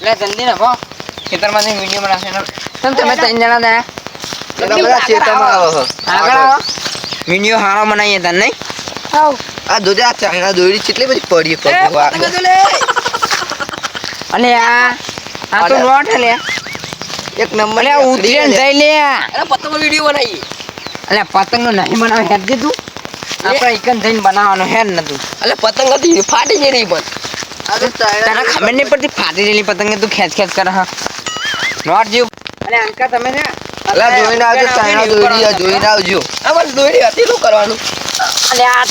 લે જલ્દી ને ભો ખેતરમાંથી વિડિયો બનાવશે ને તમે ત્રણ જણા દયા એટલે બધા ખેતરમાં આવો આગળ આવો વિડિયો હારો બનાવીએ તને નહીં આવ આ દોજા ચાઇના દોરી કેટલી બધી પડી અલે આ તો નોટ લે એક નંબર અલે ઉતરીને જઈ લે અરે પતંગનો વિડિયો બનાવીએ અલે પતંગનો નહીં બનાવે હેડ દે તું આપણે એકન જઈને બનાવવાનો હેડ ન તું અલે પતંગ હતી ફાટી જઈ રહી પણ આ તો ચાઇના તને ખબર નહીં પડતી ફાટી ગયેલી પતંગ તું ખેંચ ખેંચ કરે હા નોટ જીવ અલે અંકા તમે ને અલા જોઈને આવજો ચાઇના દોરી જોઈને આવજો આ બસ દોરી હતી શું કરવાનું અલે આ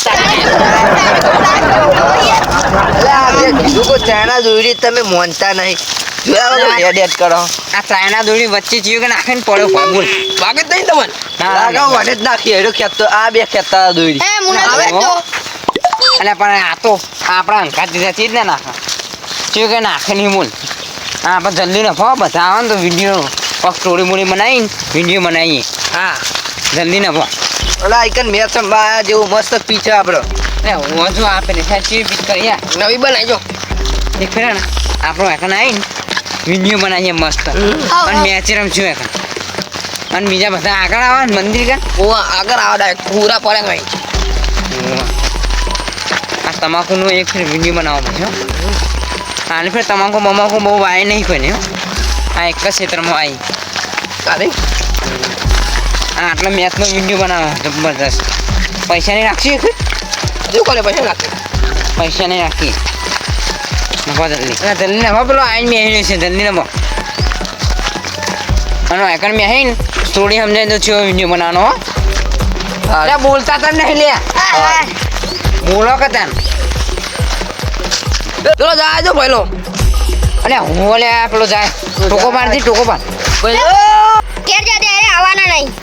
અલા આ કીધું કો ચાઇના દોરી તમે મોનતા નહીં જોયા વગર એડ કરો આ ચાઇના દોરી વચ્ચે જીવ કે નાખીને પડ્યો બોલ વાગે જ નહીં તમને લાગા મને જ નાખી હેડો ખેતો આ બે ખેતા દોરી એ મુના હવે હવે તો અલે પણ આ તો આપણા અંકા દીધાથી જ ને નાખા જીવ કે નાખે નહીં બોલ હા આપણે જલ્દી ને ફો બધા આવે ને તો વિડીયો સ્ટોરી મોરી બનાવીને વિડીયો બનાવીએ હા જલ્દી ને ફો ઓલા આઈકન મેચ સંભા જેવું મસ્ત પીછે આપણો અરે હું જો આપે ને સાચી પીટ કરીએ નવી બનાવીજો દેખ ને આપણો એકન આવીને વિડીયો બનાવીએ મસ્ત અને મેચ રમશું એકન અને બીજા બધા આગળ આવે ને મંદિર કે ઓ આગળ આવા ડાયરેક્ટ પૂરા પડે ભાઈ આ તમાકુનો એક ફેર વિડીયો બનાવવો પડશે હાલ ફેર તમાકુ બમાકુ બહુ વાય નહીં કોઈને હો આ એક જ ક્ષેત્રમાં આવી તારે આ આટલા મેચનો વિડીયો બનાવો જબરદસ્ત પૈસા નહીં રાખશું એક હજુ કોને પૈસા નાખે પૈસા નહીં રાખીએ નફો જલ્દી જલ્દી નફો પેલો આઈને મેં છે જલ્દી નફો અને એકણ મેં આવીને સ્ટોરી સમજાય તો છો વિડીયો બનાવવાનો હો અરે બોલતા તો નહીં લે બોલો કે તને ચલો જાજો પહેલો અરે હું લે પેલો જાય ટોકો પાડતી ટોકો પાડ કેર જા દે અરે આવવાના નહીં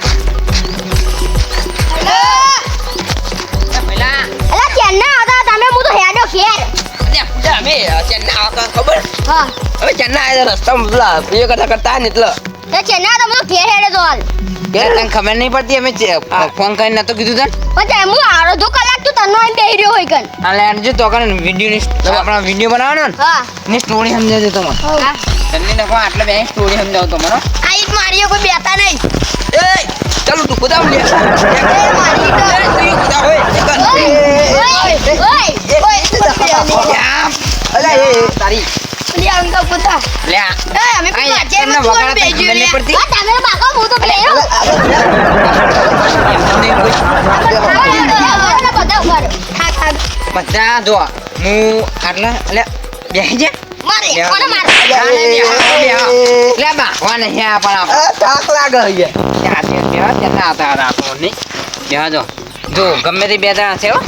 પેલા અલા ચેન્ના હતા તમે હું તો હેડો ઘેર અમે ચેન્નાઈ આવતા ખબર હા હવે ચેન્નાઈ આવ્યા રસ્તામાં પેલા એ કરતા ને એટલે તો ચેન્ના તો હું ઘેર હેડે તો હાલ કે તને ખબર નહીં પડતી અમે ફોન કરીને નતો કીધું તને પણ હું અડધો કલાક તું તનો એમ બેહી રહ્યો હોય કન હાલે અરજી તો કને વિડિયો ની આપણા વિડિયો બનાવવાનો ને હા ની સ્ટોરી સમજાવજો તમે હા જલ્દી નખો આટલે બે સ્ટોરી સમજાવો તો મને આ એક મારીઓ કોઈ બેતા નહીં એ ચાલો તું કુદામ લે એ મારી તો તું કુદા હોય અલા એ તારી લે આમ તો પુતા લે આ એ અમે કોઈ વાચે એમને માં વગાડતા બેહી ખબર નહીં પડતી. હા તમે બાકા હું તો પ્લે બધા ઉભા ખા ખા બધા જો હું આટલા એટલે બેહી જા મારે કોને મારે લે બા કોને હે પણ આપણે તાક લાગે અહીંયા ત્યાં હતા આપણો નહીં ત્યાં જો ગમે તે બે જણા છે હો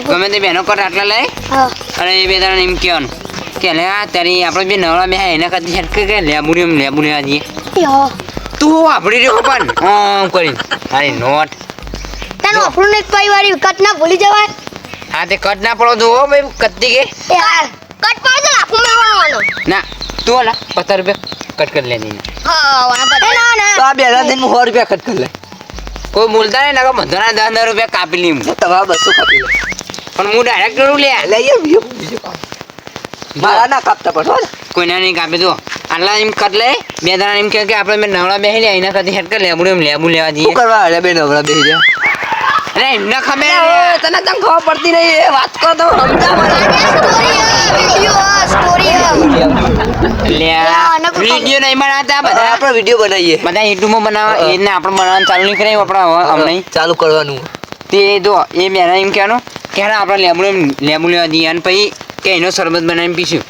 ગમે તે બેનો કર આટલા લઈ હા અને એ બે જણા એમ કહેવાનું કે લે આ તારી આપણે બે નવરા બે એના કરતી હેડ કે લેબુ લેવા જઈએ યો તું આપડી રહ્યો પણ કરી તારી નોટ તને આપણને એક પાઈ વાળી કટ ના ભૂલી જવાય હા તે કટ ના પડો જો ભાઈ કત્તી કે યાર કટ પાડ દે આપું મેવાનો ના તું ઓલા 50 રૂપિયા કટ કરી લેની હા વાના પડ ના ના તો આ બેલા દિન 100 રૂપિયા ખર્ચ કરી લે કોઈ બોલતા નહીં ના બધાના 10 રૂપિયા કાપી લી તમારા 200 કાપી લે પણ હું ડાયરેક્ટ કરું લે લઈએ બીજો કામ મારા ના કાપતા પડો કોઈને નહીં કાપી દો આટલા એમ કટ લે બે જણા એમ કે આપણે મેં નવડા બેસી લે એના કરતી હેડ કર લેબુ લેવા જઈએ શું કરવા અરે બે નવરા બેહી જા અરે એમને ખબર તને તને ખબર પડતી નહીં એ વાત કરો તો સમજા મને વિડીયો નહીં બનાવતા બધા આપણે વિડિયો બનાવીએ બધા યુટ્યુબમાં બનાવવા એને આપણે બનાવવાનું ચાલુ નહીં કરાયું આપણે હમણાં ચાલુ કરવાનું તે જો એ બેના એમ કહેવાનું કે આપણે લેબુ લેવા જઈએ અને પછી કે એનો શરબત બનાવીને પીશું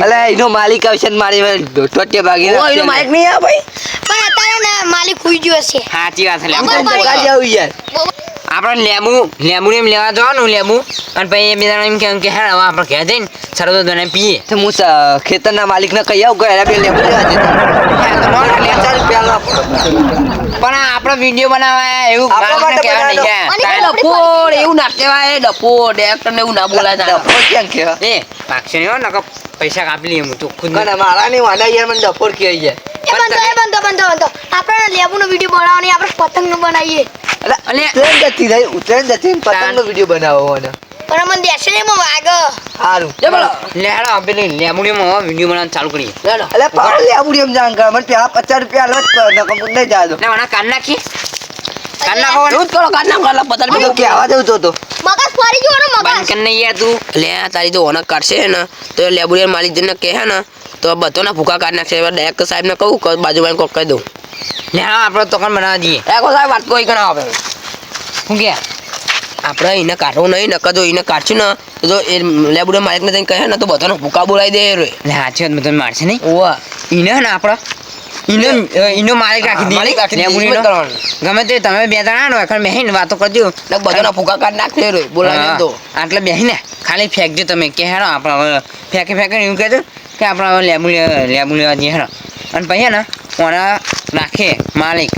અલે એનો માલિક આવશે ને મારી ટોટિયા ભાગી ઓ એનો માઇક નહીં આ ભાઈ પણ અત્યારે ને માલિક ખુઈ ગયો છે સાચી વાત છે પોકા જાવ યાર આપણે લેબુ એમ લેવા જવાનું લેબુ અને પછી એ બધા એમ કે હા હવે આપણે ઘેર જઈને શરબત બનાવી પીએ તો હું ખેતરના માલિકને કહી આવું કે અરે બે લેબુ લેવા જતા પણ આપણો વિડીયો બનાવવા એવું આપણા માટે કહેવા નહીં બનાવવાનો. ડફોડ એવું ના કહેવાય ડફોડ ડેરેક્ટર ને એવું ના બોલાય ડફોર ક્યાં કહેવાય એ પાકશે નહીં હો નકર પૈસા કાપી લઈએ હું તો ખુદ કને મારા નહીં વાડા યાર મને ડફોર કહે છે બંધો આપણે લેબુનો વિડિયો બનાવવાની આપણે પતંગનો બનાવીએ અલે ટ્રેન જતી રહી ઉતરેન જતી પતંગનો વિડિયો બનાવવાનો પણ મને દેશે ને વાગ સારું જે બોલો લેડો પેલી લેમુડીમાં વિડીયો બનાવવાનું ચાલુ કરીએ લેડો અલે પાવર લેબુડી એમ જાણ કર મને પેલા 50 રૂપિયા હાલત કર નકર હું નહીં જાતો લે મને કાન નાખી કાન નાખો એવું જ કરો કાઢ નામ કાઢ પતર હું તો કહેવા દઉં તો મગજ ફરી ગયો ને બંધ મગજ કર નહીં યાર તું લે તારી તો ઓનક કાઢશે ને તો લેબુડિયર માલિકજીને કહે ને તો બધોના ભૂકા કાઢ નાખશે હવે ડાયરેક્ટ સાહેબને કહું કે બાજુમાં કોક કહી દઉં લે હા આપણે તોકન બનાવવા જઈએ એ કો સાહેબ વાત કોઈ કણા આવે શું કે આપણે એને કાઢવું નહીં નકર જો એને કાઢશું ને તો એ લેબુડિયર માલિકને જઈને કહે ને તો બધાનો ભૂકા બોલાવી દે રે લે સાચી વાત બધા મારશે નહીં ઓવા ઈને ને આપણે ઈનો માલિક રાખી દઈએ માલિક રાખી દઈએ, લેમુડીનો. ઈ જ કરવાનું. ગમે તે તમે બે જણા આવો એકણ બેહીને વાતો કરજો ને બધાના ભૂકા કાઢ નાખશે રે બોલાવી દે તો હા, આટલે બેહીને ખાલી ફેંકજો તમે કે હેડો આપણે હવે ફેંકે એવું કહેજો કે આપણે હવે લેબુ લેવા જઈએ હેડો અને પછી હે ને ઓના રાખે માલિક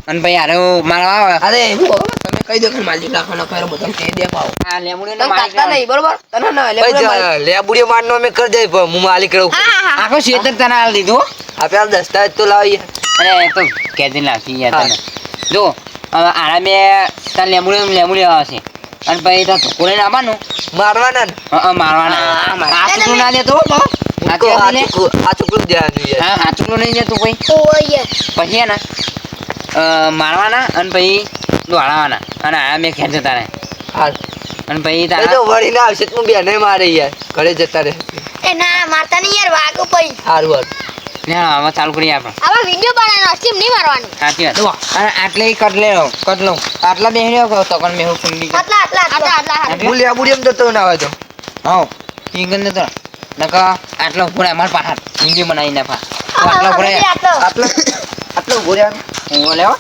અને પછી હારે મારવા આવે અરે હું કહું તમે કહી દો કે માલિક રાખવાનો ખરો બધાને કહી દે પાવ આ લેમુડીનો તમે માલિક કાઢતા નહીં બરોબર તને ના લેબુડિયર માલિક લેબુડી મારનો અમે કરી દઈ પણ હું માલિક રહું હા હા હા આખો શેતર તને હાલ દીધું હો. આપણે આ દસ્તાવેજ તો લાવીએ અને એ તો કેદી લાવતી યાર તને જો હવે આના બે તાર લેમુડી આવશે અને પછી તાર ધોકો લઈને આવવાનું મારવાના ને મારવાના હા, મારવાના. આ ચૂકલું ના દેતો હો બહુ. ઉनको સાચી વાત ને? આ છોકરું ધ્યાન યાર હા આ ચૂકલું નહીં દેતું કોઈ ઓય પછી હે ને મારવાના અને પછી દોડાવાના અને આ બે ખેર જતા રહે હાલ અને પછી એ તો તારા વળીને આવશે તો હું બેને મારે યાર ઘરે જતા રહે એ ના મારતા નહીં યાર વાગો પઈ સારું હાલ ને હવે ચાલુ કરીએ આપણે આવા વિડિયો બનાવવાનો સ્ટીમ નહીં મારવાની સાચી વાત અને આટલે કટ લઉં આટલા બે કહો તો પણ મેં કુંડી આટલા આટલા આટલા આટલા હું લેબુડી એમ જતો ના હોય તો હા ઈ ગંદે તો નકા આટલો પૂરા અમાર પાહા વિડીયો બનાવી નાખા તો આટલો પૂરા આટલો આટલો ગોળ્યા હું લેવો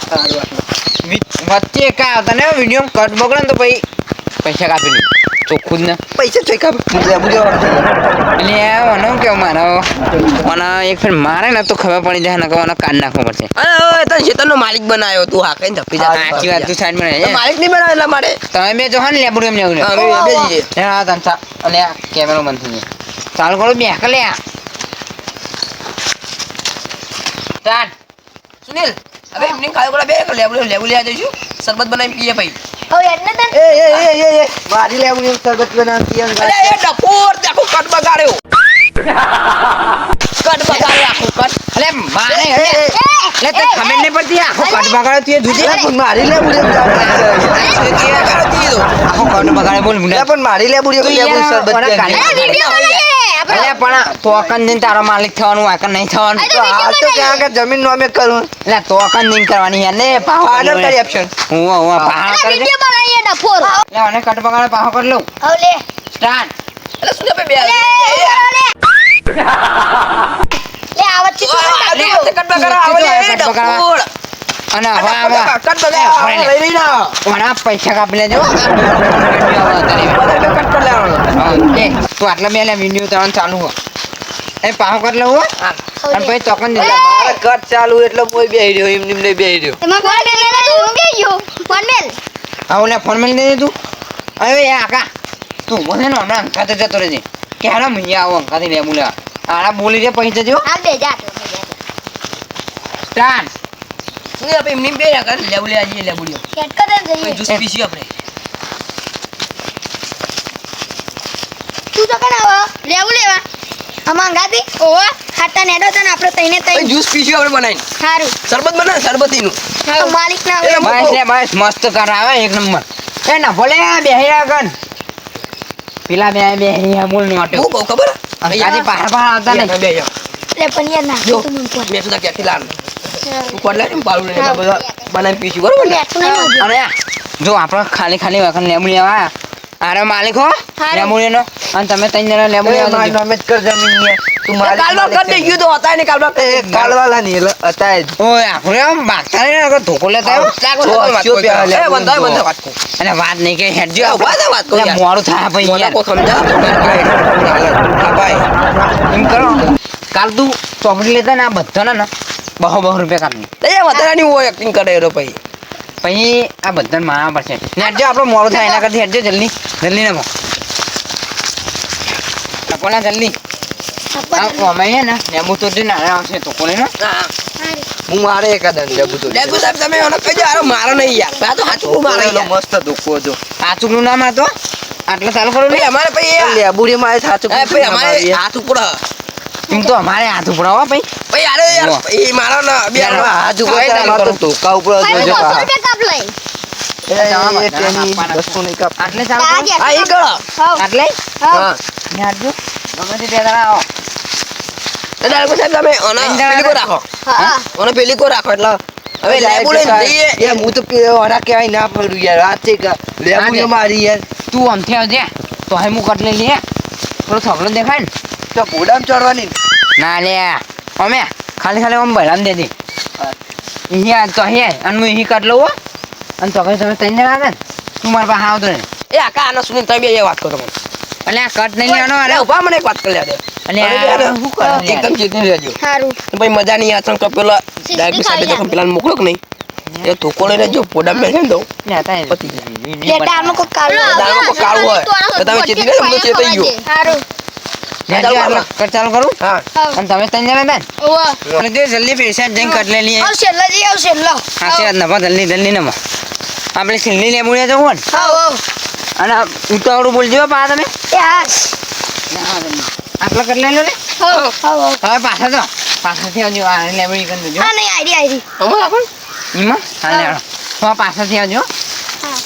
વચ્ચે કા આવતા ને વિડીયો કટ બગડે ને તો પછી પૈસા કાપી લે ચોખ્ખું જ ને પૈસા ચોખ્ખા હું લેબુડી એટલે મને કેવું મારો મને એક ફેર મારે ને તો ખબર પડી જાય ને કે મને કાન નાખવો પડશે અરે તને શેતરનો માલિક બનાવ્યો તું હા કઈ ધપી જા સાચી વાત તું સાઈડ માં તો માલિક નહીં બનાવે એટલા માટે તમે બે જો હા ને લેબડું એમ લેવું હા, અમે બે જઈએ. હા તને અને આ કેમેરો બંધ થઈ જાય ચાલુ કરો બે કે લે સ્ટાર્ટ સુનિલ હવે એમને કાયો કોલા બે લેબુલિયા જઈશું શરબત બનાવીને પીએ ભાઈ હવે એને તને એ મારી લેબુડી શરબત બનાવતી અરે એ ડફોર આખો કટ બગાડ્યો કટ બગાડ્યો આખો કટ અલે મારે એટલે તે ખબર નહીં પડતી આખો કટ બગાડ્યો તું એ જોજે મારી લેબુડી આખો કટ બગાડે બોલ મુંડા પણ મારી લેબુડી તું યાર, શરબત ઓલા બનાવી. અરે વિડિયો બનાવીએ આપણે અલે પણ તો અકન દિન તારો માલિક થવાનું આકન નહીં થવાનું અરે, તો હાલ તો ક્યાં કે જમીન નોમે કરું એટલે તો અકન દિન કરવાની યાર ને પાહો આડર કરી option. હું પાહો અરે કરી દે વિડિયો બનાવીએ ડફોર લે અને કટ બગાડે પાહો કરી લઉં હવે લે સ્ટાર્ટ એટલે સુનિલ ભાઈ બે લે લે આવત છે અરે કટ બગાડ્યો આવે એ ડફોર અને હવે હવે કટ બગાડ્યો લઈ લઈ ના કોના પૈસા કાપી લેજો કટ કર લેવાનો એ તું આટલા બે વિડીયો તરત ચાલુ હો એ પાહો કરી લઉં હો અને પછી તોકન દે મારે કટ ચાલુ એટલે કોઈ બેહી રહ્યો એમ નહીં બેહી રહ્યો એમાં ફોન મેલ લે તું કે ગયો ફોન મેલ હા ઓલે ફોન મેલી દે તું હવે એ આકા તું મને ને હમણાં અંકાતે જતો રહેજે કે હારા મૈયા આવો અંકાતે લે બોલે આરા બોલી દે પૈસા જો હાલ દે જા સ્ટાર્ટ સુનિલ ભાઈ એમને બે કર લેબુલિયા જઈએ લેબુલિયો કેટ કદે જઈએ જ્યુસ પીસી આપણે તું તો કણ આવા લેવું લેવા અમાંગાતી ઓવા ખાતા નેડો તને આપણે તઈને તઈ જ્યુસ પીસી આપણે બનાવીને સારું શરબત બનાવે શરબતીનું તો માલિક ના એ આવે બસ લે બસ મસ્ત કરાવે એક નંબર એ ના ભલે બેહ્યા ગન પેલા બે બેહ્યા બોલ નો હું કહું ખબર અંકાતે પહાડ પહાડ આવતા નહીં બે જાઓ લે પણ યાર ના જો. તું મન કોણ મેં સુધા ક્યાંથી લાવ તું કોડ લે ને પાલું ને બધા બનાવીને પીસી બરોબર ને બેઠું નહીં હોજો અને જો આપણે ખાલી વખત લેબુ લેવા આરે માલિક હો હારું. લેબુ લેનો અને તમે ત્રણ જણા લેબુ એ લેવા મારી નોમે જ કર જમીન ને તું મારી કાલવા માલિક કરી છે. દઈ ગયું તો હતા ને કાલવા એ કાલવાલા ની એટલે હતા જ ઓય આપણે આમ બાગતા નહીં ને ધોકો લેતા આવ્યો. જો પ્યા લે, બંધા વાત કો અને વાત નહીં કે હેડજો એ વાત વાત કહું એટલે યાર. મોડું થાય પછી મોના યાર. કો સમજા હા ભાઈ એમ કરો કાલ તું ચોકડી લેતા ને આ બધાને ને બહુ રૂપિયા કાપી એ વધારાની હોય એક્ટિંગ કરે એરો પછી પછી આ બધાને મારવા પડશે ને હેડજો આપણું મોડું થાય એના કરતી હેડજો જલ્દી જલ્દી ને કોના જલ્દી આ અમે હે ને લેબુ તો જે નાના આવશે તો કોને ને હા હું મારે એકાદા ને લેબુ તો ડેગુ સાહેબ તમે ઓને કહી દો આરો મારો નહીં યાર આ તો સાચું મારે એનો યાર મસ્ત ધોકો જો આ ચૂકલું ના મારતો આટલે ચાલુ કરું ભાઈ અમારે ભાઈ લેબુડી મારે સાચું એ ભાઈ અમારે હાથ ઉપર એમ તો અમારે હાથ ઉપડાવો ભાઈ ભાઈ અરે યાર એ મારા ના બે યાર, હાથ ઉપર કાંઈ મારે તો ચાલુ ધોકા ઉપર ભાઈ જોજો 200 પાછા. રૂપિયા કાપ લઈ એ તેની વસ્તુ નહીં કાપ. આટલે ચાલુ આ કરું ગયા આ ઈ કરો હાવ આટલે હાવ ને હાટજો ગમે તે બે જણા આવો દાદા સાહેબ તમે ઓને પેલી કો રાખો હા ઓને પેલી કો રાખો એટલે હવે લેબુ લઈને જઈએ યાર હું તો ઓના કહેવાય ના પડું યાર આ છે કે લેબુડી મારી યાર તું આમથી આવજે તો હે હું કટલે લઈએ થોડો થોકલો દેખાય ને તો ઘોડામાં ચડવાની ને. ના લે અમે ખાલી આમ ભરામ દે દે અહીંયા તો હે અને હું અહીં કટ લઉં હો. અને તો કઈ તમે ત્રણ જણા હતા ને તું મારા પાસે આવતો ને એ આકા આનો સુની તમે બે વાત કરો તમે એટલે આ કટ નહીં લેવાનો અરે અરે ઉભા મને એક વાત કરી લે અને આ શું કરે યાર? એકદમ ચેતી રહેજો સારું ભાઈ મજા નહીં આ તો પેલા ડાયરેક્ટ સાહેબ તો પેલા મોકલો કે નહીં એ ધોકો લઈને જો પોડા મેં છે ને તો લે હતા પતી જાય. લેટા આમાં કોઈ કાળું દાળમાં કોઈ કાળું હોય તો તમે ચેતી ગયો હું ચેતાઈ ગયો સારું કટ ચાલુ કરું હા હાવ અને તમે ત્રણ જણા હતા ને ઓવા એટલે તે જલ્દી પૈસા જઈને કટ લઈ લઈએ આવશે જી આવશે લો આશીર્વાદ નફા જલ્દી નમો આપણે છેલ્લી લેબુડિયા જવું ને હાવ અને ઉતાવળું બોલજો પા તમે એ હા આટલા કટ લઈ લો ને હાવ હાવ હવે પાછાથી આવજો આ લેબડી કરી દેજો હા નહીં આઈડી હમણાં રાખો ને. એમાં હા લે હવે પાછાથી આવજો હા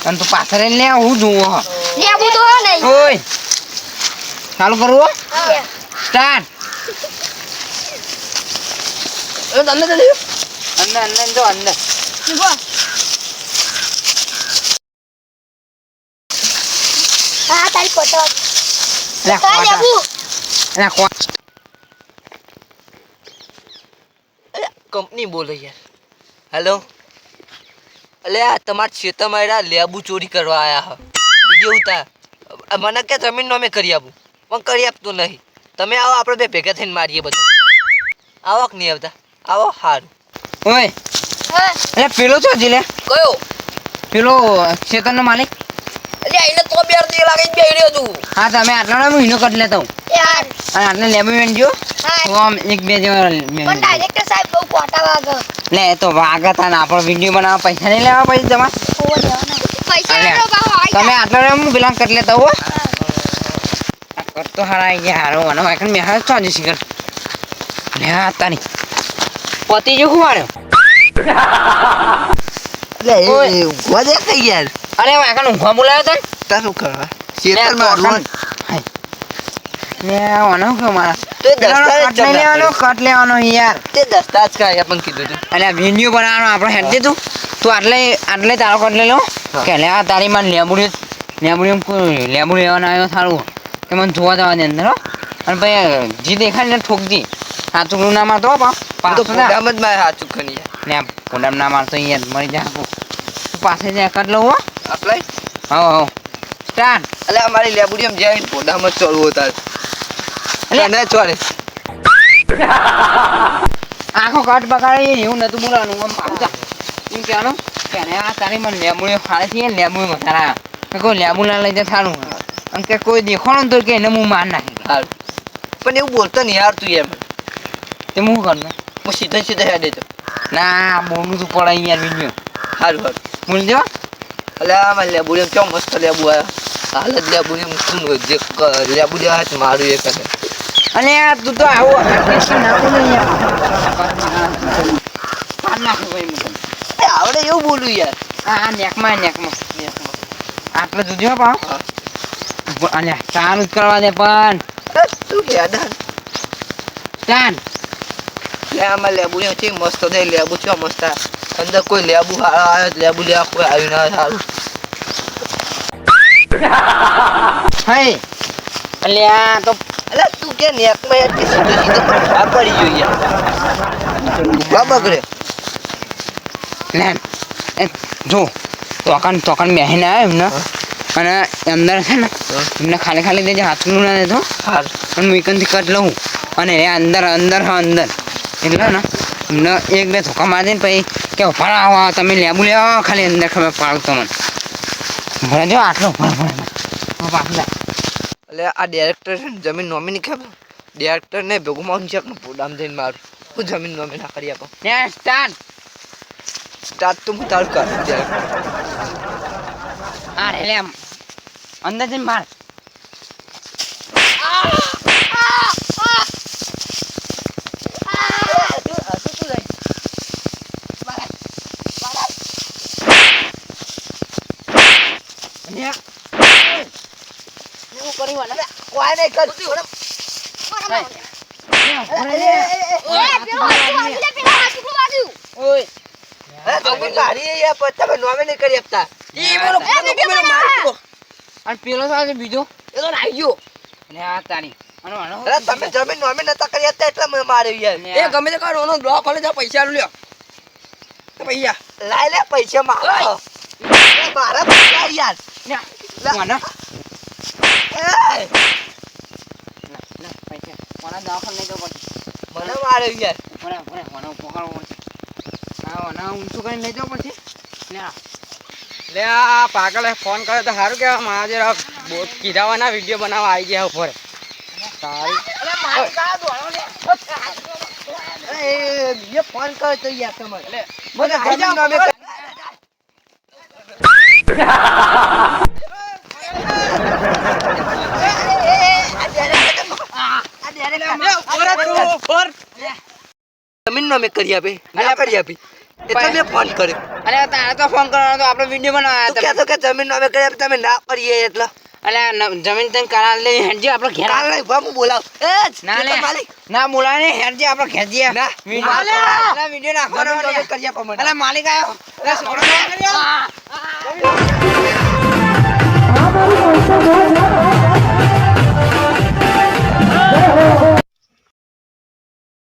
અને તું પાછળ લે હું જોવો હો લેબુ તો નહીં ઓય ચાલુ કરું હો હા સ્ટાર્ટ એ તમને તો લેજો. અંદર જો અંદર નીકળો હા તારી ફોટો લે કા લેબુ કંપની બોલે યાર હેલો અલે આ તમારા ખેતરમાં એરા લેબુ ચોરી કરવા આયા હ વિડીયો ઉતાર મને કે જમીન નામે કરી આપું પણ કરી આપતું નહીં તમે આવો આપણે બે ભેગા થઈને મારીએ બધું આવો કે નહીં આવતા આવો સારું ઓય હા એટલે પેલો છો જી લે કયો પેલો ખેતરનો માલિક એટલે આઈને તો બે અડધી લાગે જ બેડ્યો છું હા તમે આટલા મહિનો કટ લેતા હું એ હાર અને આટલે લેબુ વેચજો હા તો આમ એક બે જેવા પણ ડાયરેક્ટર સાહેબ બહુ કોટા વાગે લે એ તો વાગતા ને આપણો વિડીયો બનાવવા પૈસા નહીં લેવા પછી તમારે ઓવો દેવાનો પૈસા અલ્યા. એટલો ભાવ આવી તમે આટલા રે હું પેલા કટ લેતા હો આ કટ તો હારા આવી ગયા હારો અને વાયકન મેં હાર ચાજી શીખર લે આ તારી પતિ જો ખુવાડ્યો એટલે ઓય. એ ઊંઘવા દે કઈ યાર અરે વાયકન ઊંઘવા બોલાવ્યો તને તારું કરવા લે, ખેતર તો મારવાનું હાય. લે આવાનો કે મારા તો પેલાનો દસ્તાવેજ કટ નહીં લેવાનો કટ લેવાનો યાર તે દસ્તાજ કાંઈ પણ કીધું તું અલે આ વિડીયો બનાવવાનો આપણે હેડ દે તું આટલે તારો કટ લઈ લો હા. કે લે આ તારી માં લેબુડી કોઈ લેબુ લેવાનો આવ્યો સારું કે મને જોવા જવા દે અંદર હો અને ભાઈ જી દેખાય ને ઠોકજી સાચું ના મારતો હો હું તો પાછો જા ફોટામાં જ મારે હાથ ચૂકવાની યાર ને પોડામ ના મારતો યાર મરી જા તું પાસે જાય કટ લઉં હો આપણે હો સ્ટાર્ટ એટલે અમારી લેબુડી એમ જાય ફોટામાં જ ચડવું તાર અલ્યા. તને ચોરે આખો કટ બગાડે એવું નતું બોલાવાનું આમ પાછું જા એમ કહેવાનું કે ને આ તારી મને લેબુડી ફાળે છે લેબુ વધારા કે કોઈ લેબુ ના લઈ જાય સારું અને કે કોઈ દેખાણો ને તો કે એને હું માર નાખી સારું પણ એવું બોલતો નહીં યાર તું યાર તે હું કરું હું સીધા સીધા હેડે તો ના બોલવું તું પડે યાર વિડીયો સારું સારું બોલજો એટલે આમાં લેબુડી એમ કેમ મસ્ત લેબુ આવ્યા હાલ જ લેબુડી એમ શું જે લેબુડી આવ્યા છે મારું એ કરે અને યાર તું તો આવો નાખું નહીં યાર પાર નાખું ભાઈ હું એ આવડે એવું બોલું યાર આ નેકમાં આટલે જોજો પાવ અને ચાલુ જ કરવા દે પણ તું હેડ ચાલ લે આમાં લેબુડી છે મસ્ત છે લેબુ છે મસ્ત આ. અંદર કોઈ લેબુ હારો આવ્યો લેબુ લેવા કોઈ આવ્યું ના સારું હે એટલે આ તો એટલે તું કે નેકમાં યાર કે સીધો સીધો પણ ખા પડી ગયો યાર ઊભા બગડે લે એ જો તોકન બેહીને આવ્યો એમને અને અંદર છે ને એમને ખાલી દેજે હાથનું ના દેતો સારું અને હું એકનથી કટ લઉં અને એ અંદર એટલે ને એમને એક બે ધોકા મારી દઈને પછી કે ઉભા આવો તમે લેબુ લેવા ખાલી અંદર ખબર પાડતો મને ભરે જો આટલો ભરે પાછું જા એટલે આ ડાયરેક્ટર છે ને જમીન નોમીની ખબર ડાયરેક્ટર ને ભેગું મારું છે ને પોડામ જઈને મારું હું જમીન નોમી ના કરી આપો ને સ્ટાર્ટ સ્ટાર્ટ તો હું તારું કર ડાયરેક્ટર આ રે લે અંદર જઈને માર કોઈ નહીં કર જમીન મારી યાર પણ તમે નોમે નહીં કરી આપતા અને પેલો સાથે બીજો એ તો નાઈ ગયો ને આ તારી અને આનો અરે તમે જમીન નોમે નતા કરી આપતા એટલે મેં માર્યો યાર ને એ ગમે તે કરો ઓનો ડ્રો ફાલે જા પૈસા લ્યો તો પૈસા લાય લે પૈસા મારા મારા પૈસા યાર ને લા. કોના એ, ના પૈસા કોના દવાખાને લઈ જવું પડશે મને માર્યો યાર કોના કોના પકડવું પડશે ના ઊંચું કરીને લઈ જવું પડશે ને લે આ પાગલે ફોન કર્યો તો સારું કે મારા કીધાવાના વિડીયો બનાવવા આવી ગયા ઉપર સારી એ ફોન કર તો યાર તમારે મને જમીન નોમે કરી- જમીન નોમે કરી આપે ના કરી આપી એટલે મેં ફોન કર્યો અરે તારે તો ફોન કરવાનો તો આપણે વિડીયો બનાવ્યા તું કહેતો કે જમીન નોમે કરી આપી તમે ના કરીએ એટલે અરે જમીન તને કરાર લઈ હેડજે આપણે ઘેર કાલ નહીં ભાઈ હું બોલાવ એ ના લે ચેતન માલિક ના બોલાય ને હેડજે આપણે ઘેર જઈએ ના. વિડીયો નાખવાનો જમીન નોમે અરે કરી આપો મને માલિક આવ્યો અરે છોડો ને. અમારી પૈસા